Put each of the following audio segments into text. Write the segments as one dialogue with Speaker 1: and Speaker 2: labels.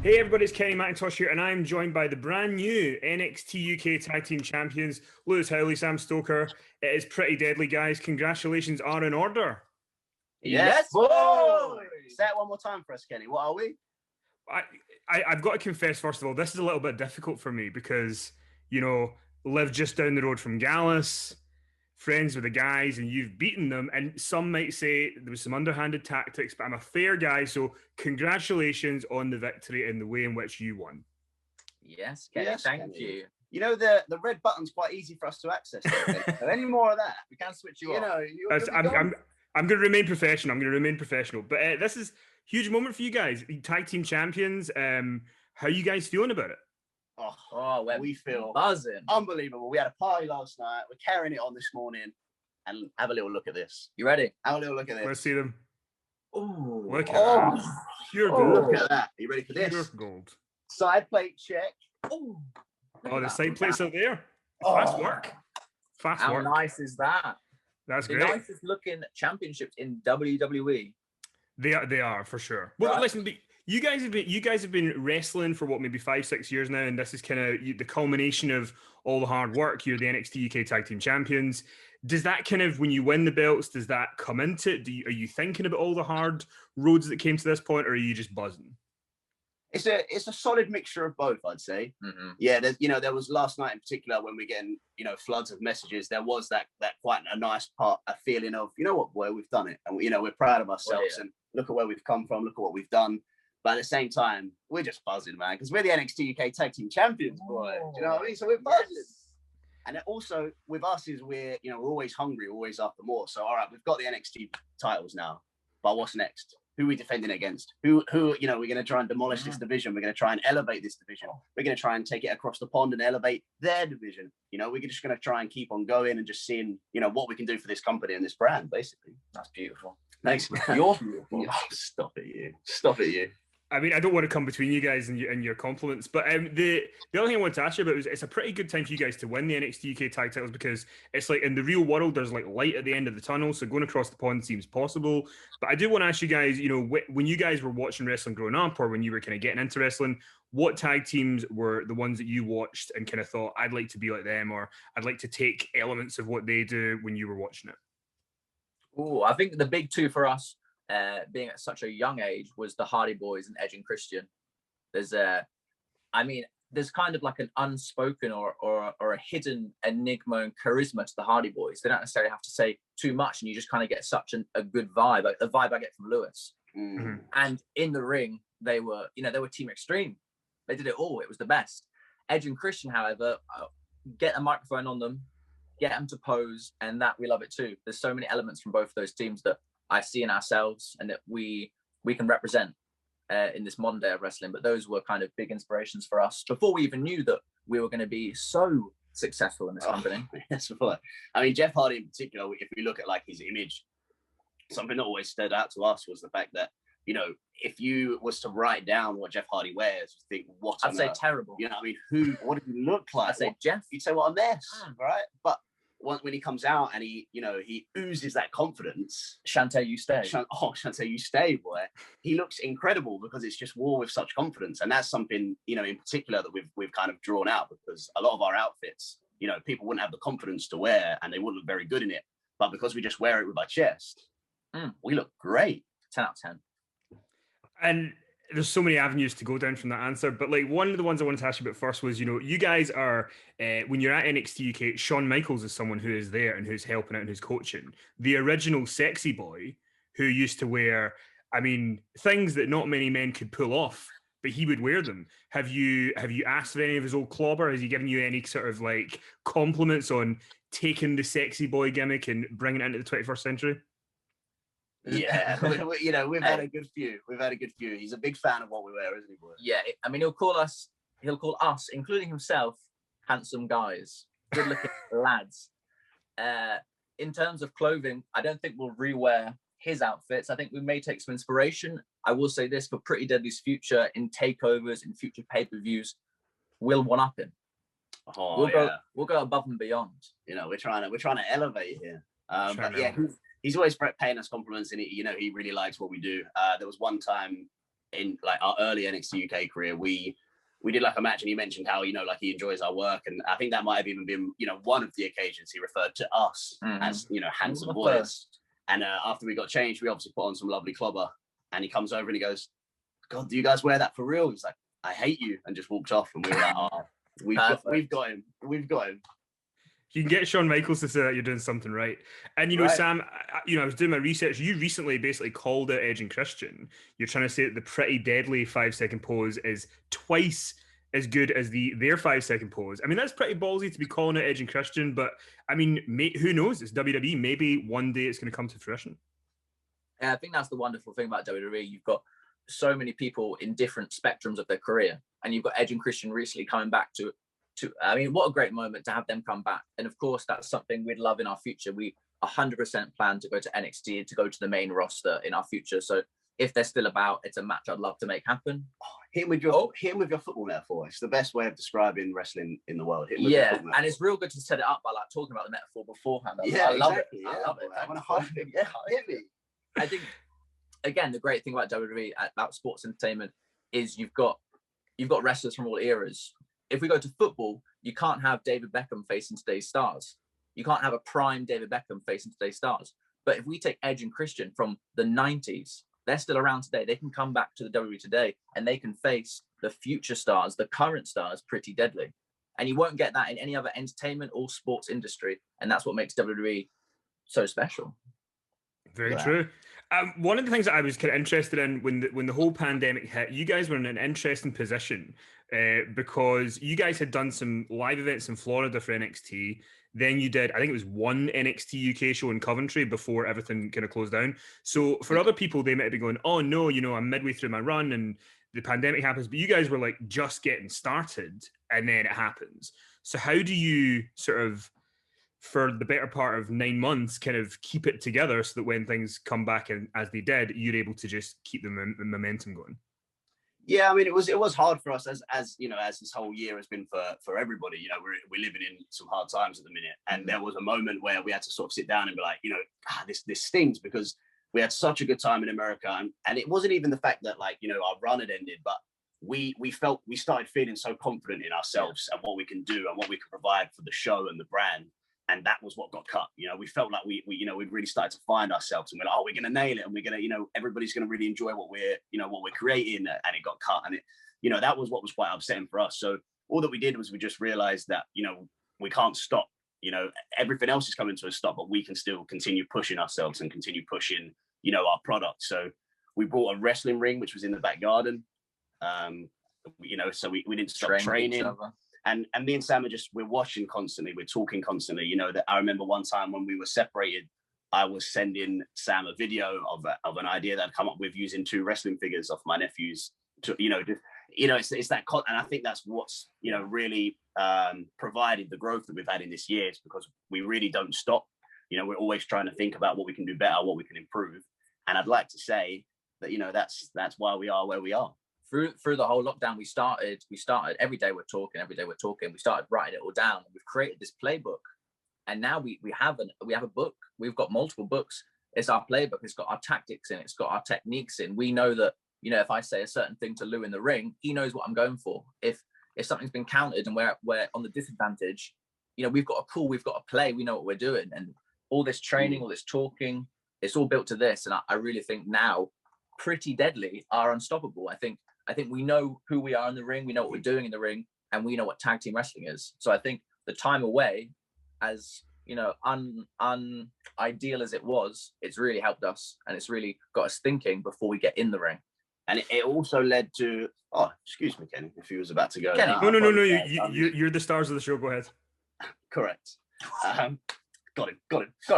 Speaker 1: Hey everybody, it's Kenny McIntosh here, and I'm joined by the brand new NXT UK Tag Team Champions, Lewis Howley, Sam Stoker. It is pretty deadly, guys. Congratulations are in order.
Speaker 2: Yes, boy! Say it one more time for us, Kenny. What are we?
Speaker 1: I've got to confess, first of all, this is a little bit difficult for me because, you know, live just down the road from Gallus, friends with the guys, and you've beaten them. And some might say there was some underhanded tactics, but I'm a fair guy, so congratulations on the victory and the way in which you won.
Speaker 3: Yes, Kenny, thank you.
Speaker 2: You know, the red button's quite easy for us to access. So any more of that, we can switch you off.
Speaker 1: I'm going to remain professional. But this is a huge moment for you guys. Tag team champions. How are you guys feeling about it?
Speaker 2: Oh, we feel
Speaker 3: buzzing.
Speaker 2: Unbelievable. We had a party last night. We're carrying it on this morning. And have a little look at this.
Speaker 3: You ready?
Speaker 2: Have a little look at this.
Speaker 1: Let's see them.
Speaker 2: Oh,
Speaker 1: look at that. Pure gold.
Speaker 2: Look at that. Are you ready for this?
Speaker 1: Pure gold.
Speaker 2: Side plate check.
Speaker 1: Oh, the side plates are there. Fast work.
Speaker 3: How nice is that?
Speaker 1: That's great.
Speaker 3: The nicest looking championships in WWE.
Speaker 1: They are for sure. Well, right. Listen, you guys have been wrestling for what, maybe 5-6 years now, and this is kind of the culmination of all the hard work. You're the NXT UK Tag Team Champions. Does that kind of, when you win the belts, does that come into it? Are you thinking about all the hard roads that came to this point, or are you just buzzing?
Speaker 2: It's a solid mixture of both, I'd say. Mm-hmm. Yeah, there was last night in particular when we're getting, floods of messages. There was that quite a nice part, a feeling of, you know what, boy, we've done it, and we're proud of ourselves, and look at where we've come from, look at what we've done. But at the same time, we're just buzzing, man, because we're the NXT UK Tag Team Champions, boy. Do you know what I mean? So we're buzzing. Yes. And also with us is we're always hungry, always after more. So all right, we've got the NXT titles now, but what's next? Who are we defending against? Who we're going to try and demolish this division. We're going to try and elevate this division. We're going to try and take it across the pond and elevate their division. We're just going to try and keep on going and just seeing, what we can do for this company and this brand, basically.
Speaker 3: That's beautiful.
Speaker 2: Thanks, man. You're beautiful. Oh, stop it, you.
Speaker 1: I mean, I don't want to come between you guys and your compliments, but the other thing I wanted to ask you about was it's a pretty good time for you guys to win the NXT UK Tag Titles because it's like in the real world, there's like light at the end of the tunnel, so going across the pond seems possible. But I do want to ask you guys, when you guys were watching wrestling growing up or when you were kind of getting into wrestling, what tag teams were the ones that you watched and kind of thought, I'd like to be like them or I'd like to take elements of what they do when you were watching it?
Speaker 3: Oh, I think the big two for us, being at such a young age, was the Hardy Boys and Edge and Christian. There's kind of like an unspoken or a hidden enigma and charisma to the Hardy Boys. They don't necessarily have to say too much, and you just kind of get such a good vibe, like the vibe I get from Lewis. Mm-hmm. And in the ring, they were Team Extreme. They did it all. It was the best. Edge and Christian, however, get a microphone on them, get them to pose, and that we love it too. There's so many elements from both of those teams that I see in ourselves and that we can represent in this modern day of wrestling. But those were kind of big inspirations for us before we even knew that we were going to be so successful in this company.
Speaker 2: Yes, I mean, Jeff Hardy in particular, if we look at like his image, something that always stood out to us was the fact that, if you was to write down what Jeff Hardy wears, you think, what
Speaker 3: I'd say terrible.
Speaker 2: What did he look like?
Speaker 3: I'd say Jeff.
Speaker 2: You'd say, what a mess, right? But when he comes out and he oozes that confidence.
Speaker 3: Shantae, you stay.
Speaker 2: Shantae, you stay, boy. He looks incredible because it's just war with such confidence. And that's something, in particular that we've kind of drawn out because a lot of our outfits, people wouldn't have the confidence to wear and they wouldn't look very good in it. But because we just wear it with our chest, we look great.
Speaker 3: 10 out of 10.
Speaker 1: And there's so many avenues to go down from that answer, but like one of the ones I wanted to ask you about first was, you guys are, when you're at NXT UK, Shawn Michaels is someone who is there and who's helping out and who's coaching. The original sexy boy who used to wear, things that not many men could pull off, but he would wear them. Have you asked for any of his old clobber? Has he given you any sort of like compliments on taking the sexy boy gimmick and bringing it into the 21st century?
Speaker 2: Yeah, we've had a good few. He's a big fan of what we wear, isn't he, boy?
Speaker 3: Yeah, he'll call us, including himself, handsome guys, good-looking lads. In terms of clothing, I don't think we'll rewear his outfits. I think we may take some inspiration. I will say this, for Pretty Deadly's future, in takeovers, in future pay-per-views, we'll one-up him. We'll go above and beyond.
Speaker 2: We're trying to elevate here. But yeah, he's always paying us compliments, and he really likes what we do. There was one time in like our early NXT UK career, we did like a match, and he mentioned how, you know, like he enjoys our work, and I think that might have even been, you know, one of the occasions he referred to us as, you know, handsome boys. And after we got changed, we obviously put on some lovely clobber, and he comes over and he goes, "God, do you guys wear that for real?" He's like, "I hate you," and just walked off. And we were like, "Oh, we've got him.
Speaker 1: You can get Shawn Michaels to say that you're doing something right. And, you know, Sam, I was doing my research. You recently basically called out Edge and Christian. You're trying to say that the Pretty Deadly 5-second pose is twice as good as their 5-second pose. I mean, that's pretty ballsy to be calling out Edge and Christian, but I mean, who knows? It's WWE. Maybe one day it's going to come to fruition.
Speaker 3: Yeah, I think that's the wonderful thing about WWE. You've got so many people in different spectrums of their career, and you've got Edge and Christian recently coming back to I mean, what a great moment to have them come back. And of course, that's something we'd love in our future. We 100% plan to go to NXT, to go to the main roster in our future. So if they're still about, it's a match I'd love to make happen.
Speaker 2: Hit him with your football metaphor. It's the best way of describing wrestling in the world.
Speaker 3: Yeah, and it's real good to set it up by like talking about the metaphor beforehand. I love it. I love it. I want to hype him. Yeah, hit me. I think, again, the great thing about WWE, about sports entertainment, is you've got wrestlers from all eras. If we go to football, you can't have David Beckham facing today's stars. You can't have a prime David Beckham facing today's stars. But if we take Edge and Christian from the 90s, they're still around today. They can come back to the WWE today, and they can face the future stars, the current stars, Pretty Deadly. And you won't get that in any other entertainment or sports industry. And that's what makes WWE so special.
Speaker 1: Very true. One of the things that I was kind of interested in when the whole pandemic hit, you guys were in an interesting position because you guys had done some live events in Florida for NXT. Then you did, I think it was one NXT UK show in Coventry before everything kind of closed down. So for other people, they might be going, "Oh no, you know, I'm midway through my run and the pandemic happens." But you guys were like just getting started, and then it happens. So how do you sort of, for the better part of 9 months, kind of keep it together so that when things come back and as they did, you're able to just keep the momentum going?
Speaker 2: Yeah, I mean, it was hard for us as you know, as this whole year has been for everybody. You know, we're living in some hard times at the minute, and there was a moment where we had to sort of sit down and be like, you know, this stings, because we had such a good time in America, and it wasn't even the fact that, like, you know, our run had ended, but we started feeling so confident in ourselves and what we can do and what we can provide for the show and the brand. And that was what got cut. You know, we felt like we you know, we'd really started to find ourselves, and we're like, oh, we're going to nail it, and we're going to, you know, everybody's going to really enjoy what we're creating, and it got cut. And it, you know, that was what was quite upsetting for us. So all that we did was we just realized that, you know, we can't stop. You know, everything else is coming to a stop, but we can still continue pushing ourselves and continue pushing, you know, our product. So we brought a wrestling ring, which was in the back garden. You know, so we didn't stop training. And me and Sam we're watching constantly, we're talking constantly. You know, that I remember one time when we were separated, I was sending Sam a video of an idea that I'd come up with using 2 wrestling figures off my nephews to, you know, just, you know, it's that and I think that's what's, you know, really provided the growth that we've had in this year, is because we really don't stop. You know, we're always trying to think about what we can do better, what we can improve. And I'd like to say that, you know, that's why we are where we are.
Speaker 3: Through the whole lockdown, we started every day we're talking. We started writing it all down. We've created this playbook, and now we have a book. We've got multiple books. It's our playbook. It's got our tactics in. It's got our techniques in. We know that, you know, if I say a certain thing to Lou in the ring, he knows what I'm going for. If something's been countered and we're on the disadvantage, you know, we've got a play. We know what we're doing, and all this training, all this talking, it's all built to this. And I really think now, Pretty Deadly are unstoppable. I think we know who we are in the ring, we know what we're doing in the ring, and we know what tag team wrestling is. So I think the time away, as, you know, unideal as it was, it's really helped us, and it's really got us thinking before we get in the ring.
Speaker 2: And it also led to, oh, excuse me, Kenny, if he was about to go.
Speaker 1: Kenny, no, you're the stars of the show, go ahead.
Speaker 2: Correct. Got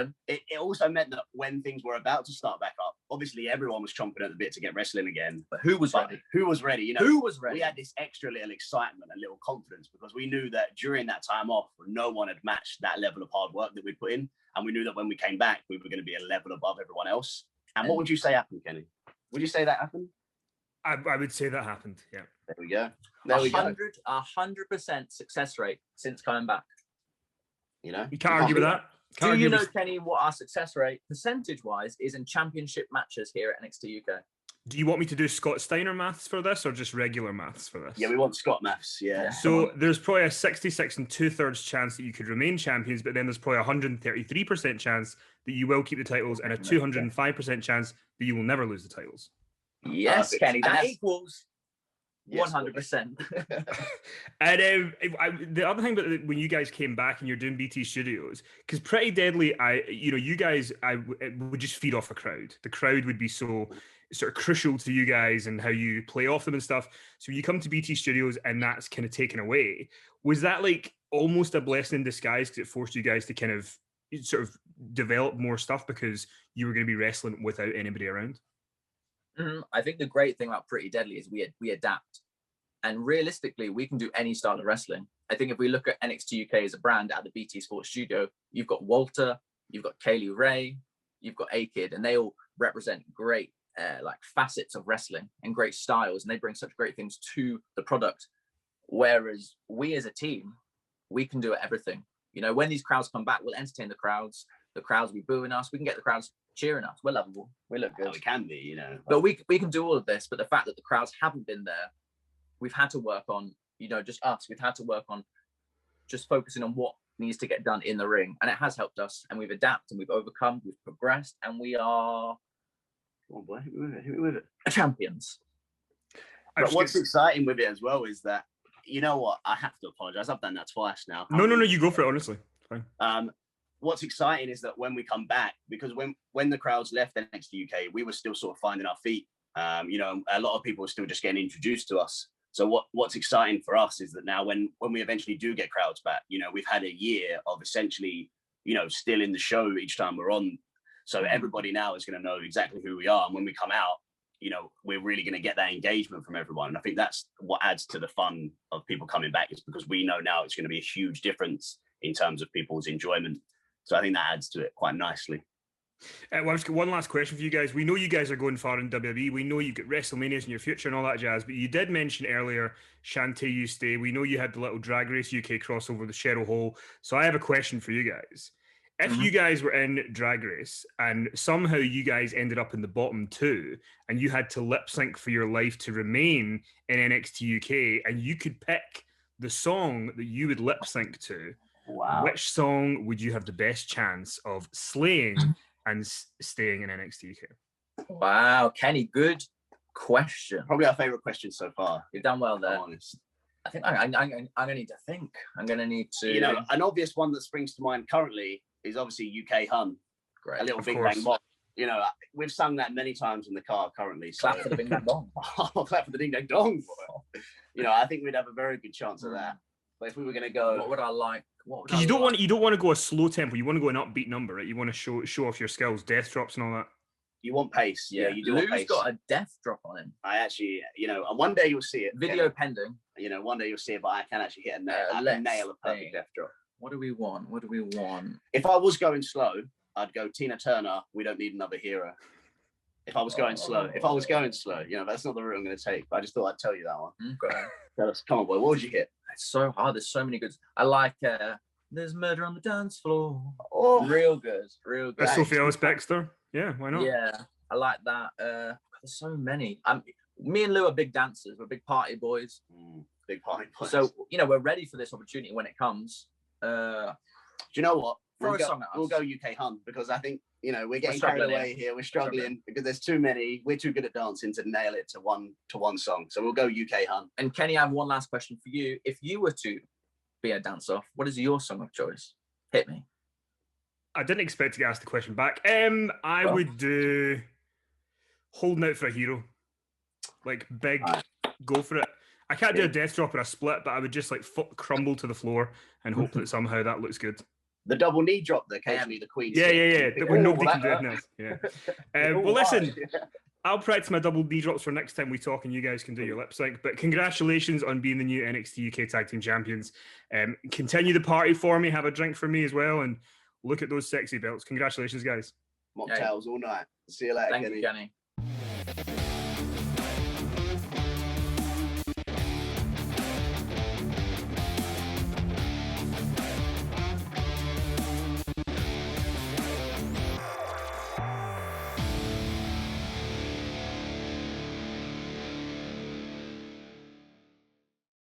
Speaker 2: him. It also meant that when things were about to start back up, obviously everyone was chomping at the bit to get wrestling again.
Speaker 3: But who was ready?
Speaker 2: Who was ready? You know,
Speaker 3: who was ready?
Speaker 2: We had this extra little excitement and little confidence, because we knew that during that time off, no one had matched that level of hard work that we put in. And we knew that when we came back, we were going to be a level above everyone else. And what would you say happened, Kenny? Would you say that happened?
Speaker 1: I would say that happened, yeah.
Speaker 2: There we go.
Speaker 3: 100% success rate since coming back.
Speaker 2: You know?
Speaker 1: You can't argue with that.
Speaker 3: Do you know, Kenny, what our success rate, percentage-wise, is in championship matches here at NXT UK?
Speaker 1: Do you want me to do Scott Steiner maths for this or just regular maths for this?
Speaker 2: Yeah, we want Scott maths. Yeah.
Speaker 1: So there's probably a 66 and 2/3 chance that you could remain champions, but then there's probably a 133% chance that you will keep the titles and a 205% chance that you will never lose the titles.
Speaker 3: Yes, Kenny, that equals 100%.
Speaker 1: And the other thing, but when you guys came back and you're doing BT Studios, because Pretty Deadly, you guys, would just feed off a crowd. The crowd would be so sort of crucial to you guys and how you play off them and stuff. So when you come to BT Studios and that's kind of taken away, was that like almost a blessing in disguise because it forced you guys to kind of sort of develop more stuff because you were going to be wrestling without anybody around?
Speaker 3: I think the great thing about Pretty Deadly is we adapt, and realistically we can do any style of wrestling. I think if we look at NXT UK as a brand at the BT Sports Studio, you've got Walter, you've got Kaylee Ray, you've got A-Kid, and they all represent great like facets of wrestling and great styles, and they bring such great things to the product. Whereas we as a team, we can do everything. You know, when these crowds come back, we'll entertain the crowds. The crowds will be booing us. We can get the crowds cheering us. We're lovable. We look good.
Speaker 2: We can be, you know.
Speaker 3: But we can do all of this. But the fact that the crowds haven't been there, we've had to work on, you know, just us. We've had to work on just focusing on what needs to get done in the ring. And it has helped us. And we've adapted and we've overcome, we've progressed, and we are champions.
Speaker 2: But what's exciting with it as well is that, you know what, I have to apologize. I've done that twice now.
Speaker 1: No, you go for it, honestly. Fine.
Speaker 2: What's exciting is that when we come back, because when the crowds left NXT UK, we were still sort of finding our feet. You know, a lot of people were still just getting introduced to us. So what's exciting for us is that now when we eventually do get crowds back, you know, we've had a year of essentially, you know, still in the show each time we're on. So everybody now is going to know exactly who we are. And when we come out, you know, we're really going to get that engagement from everyone. And I think that's what adds to the fun of people coming back, is because we know now it's going to be a huge difference in terms of people's enjoyment. So I think that adds to it quite nicely.
Speaker 1: Well, I've just got one last question for you guys. We know you guys are going far in WWE. We know you've got WrestleManias in your future and all that jazz, but you did mention earlier, Shantae, you stay. We know you had the little Drag Race UK crossover with Cheryl Hole. So I have a question for you guys. If you guys were in Drag Race and somehow you guys ended up in the bottom two and you had to lip sync for your life to remain in NXT UK, and you could pick the song that you would lip sync to, which song would you have the best chance of slaying and staying in NXT UK?
Speaker 3: Wow, Kenny, good question.
Speaker 2: Probably our favorite question so far.
Speaker 3: You've done well there. Honest. I think I'm going to need to think. I'm going to need to...
Speaker 2: You know, an obvious one that springs to mind currently is obviously UK Hun.
Speaker 3: Great.
Speaker 2: A little Bing Bang Bong. You know, we've sung that many times in the car currently. So.
Speaker 3: Clap for the Bing Bang Bong.
Speaker 2: Clap for the Ding Dang Dong. You know, I think we'd have a very good chance of that. But if we were going to go...
Speaker 3: What would I like?
Speaker 1: Because you don't want to go a slow tempo. You want to go an upbeat number, right? You want to show off your skills, death drops and all that.
Speaker 2: You want pace. Yeah, you do want pace.
Speaker 3: Lou's got a death drop on him.
Speaker 2: I actually, you know, and one day you'll see it.
Speaker 3: Video pending.
Speaker 2: You know, one day you'll see it, but I can actually hit a nail. I can nail a perfect death drop.
Speaker 3: What do we want? What do we want?
Speaker 2: If I was going slow, I'd go Tina Turner, We Don't Need Another Hero. If I was going slow. You know, that's not the route I'm going to take. But I just thought I'd tell you that one.
Speaker 3: Okay.
Speaker 2: Come on, boy. What would you hit?
Speaker 3: It's so hard. There's so many good. I like There's Murder on the Dance Floor. Oh, real good. Real good.
Speaker 1: That's Sophie Ellis-Bextor. Yeah, why not?
Speaker 3: Yeah, I like that. There's so many. Me and Lou are big dancers. We're big party boys.
Speaker 2: Big party boys.
Speaker 3: So, you know, we're ready for this opportunity when it comes.
Speaker 2: Do you know what?
Speaker 3: We'll
Speaker 2: go UK Hun, because I think, you know, we're getting carried away here. We're struggling because there's too many. We're too good at dancing to nail it to one song. So we'll go UK Hun.
Speaker 3: And Kenny, I have one last question for you. If you were to be a dance-off, what is your song of choice? Hit me.
Speaker 1: I didn't expect to get asked the question back. I would do Holding Out for a Hero. Like, big, go for it. I can't do a death drop or a split, but I would just like crumble to the floor and hope that somehow that looks good.
Speaker 2: The double knee drop that occasionally the Queen.
Speaker 1: Yeah. When nobody can do it now. Yeah. Well, listen, I'll practice my double knee drops for next time we talk, and you guys can do your lip sync. But congratulations on being the new NXT UK Tag Team Champions. Continue the party for me. Have a drink for me as well, and look at those sexy belts. Congratulations, guys.
Speaker 2: Mocktails all night. See you later,
Speaker 3: Thank you, Kenny.